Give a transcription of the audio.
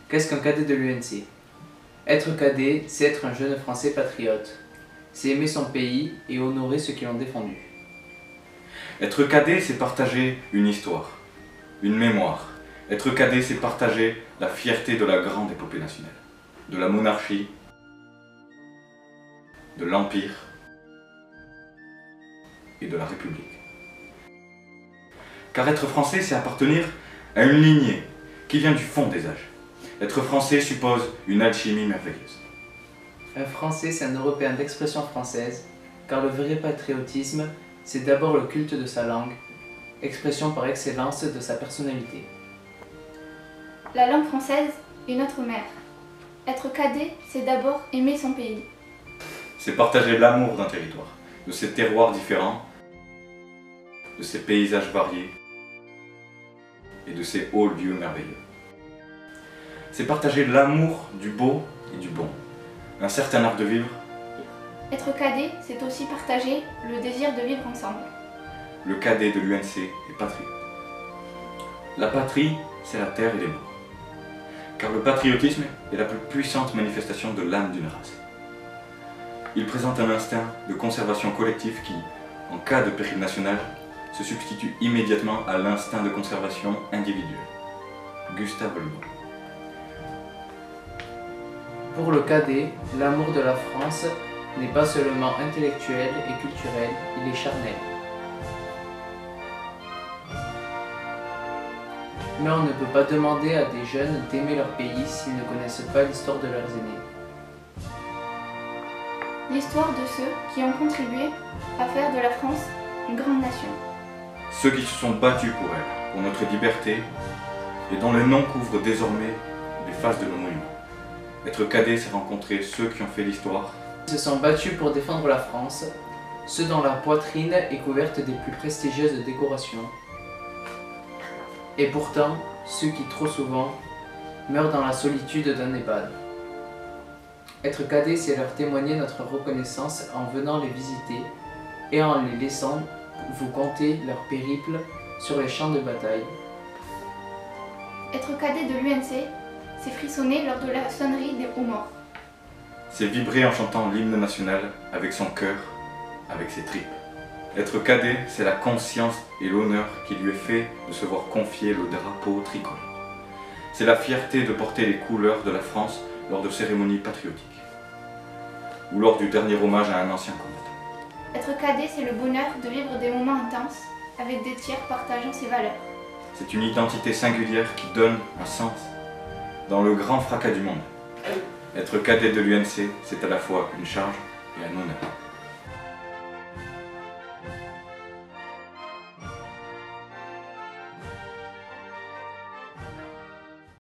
Qu'est-ce qu'un cadet de l'UNC? Être cadet, c'est être un jeune Français patriote. C'est aimer son pays et honorer ceux qui l'ont défendu. Être cadet, c'est partager une histoire, une mémoire. Être cadet, c'est partager la fierté de la grande épopée nationale, de la monarchie, de l'Empire et de la République. Car être français, c'est appartenir à une lignée qui vient du fond des âges. Être français suppose une alchimie merveilleuse. Un Français, c'est un Européen d'expression française, car le vrai patriotisme, c'est d'abord le culte de sa langue, expression par excellence de sa personnalité. La langue française est notre mère. Être cadet, c'est d'abord aimer son pays. C'est partager l'amour d'un territoire, de ses terroirs différents, de ses paysages variés et de ses hauts lieux merveilleux. C'est partager l'amour du beau et du bon, un certain art de vivre. Être cadet, c'est aussi partager le désir de vivre ensemble. Le cadet de l'UNC est patriote. La patrie, c'est la terre et les morts. Car le patriotisme est la plus puissante manifestation de l'âme d'une race. Il présente un instinct de conservation collective qui, en cas de péril national, se substitue immédiatement à l'instinct de conservation individuelle. Gustave Le Bon. Pour le cadet, l'amour de la France n'est pas seulement intellectuel et culturel, il est charnel. Mais on ne peut pas demander à des jeunes d'aimer leur pays s'ils ne connaissent pas l'histoire de leurs aînés. L'histoire de ceux qui ont contribué à faire de la France une grande nation. Ceux qui se sont battus pour elle, pour notre liberté, et dont les noms couvrent désormais les faces de nos monuments. Être cadet, c'est rencontrer ceux qui ont fait l'histoire. Ils se sont battus pour défendre la France, ceux dont la poitrine est couverte des plus prestigieuses décorations. Et pourtant, ceux qui trop souvent meurent dans la solitude d'un EHPAD. Être cadet, c'est leur témoigner notre reconnaissance en venant les visiter et en les laissant vous conter leur périple sur les champs de bataille. Être cadet de l'UNC, c'est frissonner lors de la sonnerie des hauts morts. C'est vibrer en chantant l'hymne national avec son cœur, avec ses tripes. Être cadet, c'est la conscience et l'honneur qui lui est fait de se voir confier le drapeau tricolore. C'est la fierté de porter les couleurs de la France lors de cérémonies patriotiques ou lors du dernier hommage à un ancien combattant. Être cadet, c'est le bonheur de vivre des moments intenses avec des tiers partageant ses valeurs. C'est une identité singulière qui donne un sens dans le grand fracas du monde. Être cadet de l'UNC, c'est à la fois une charge et un honneur.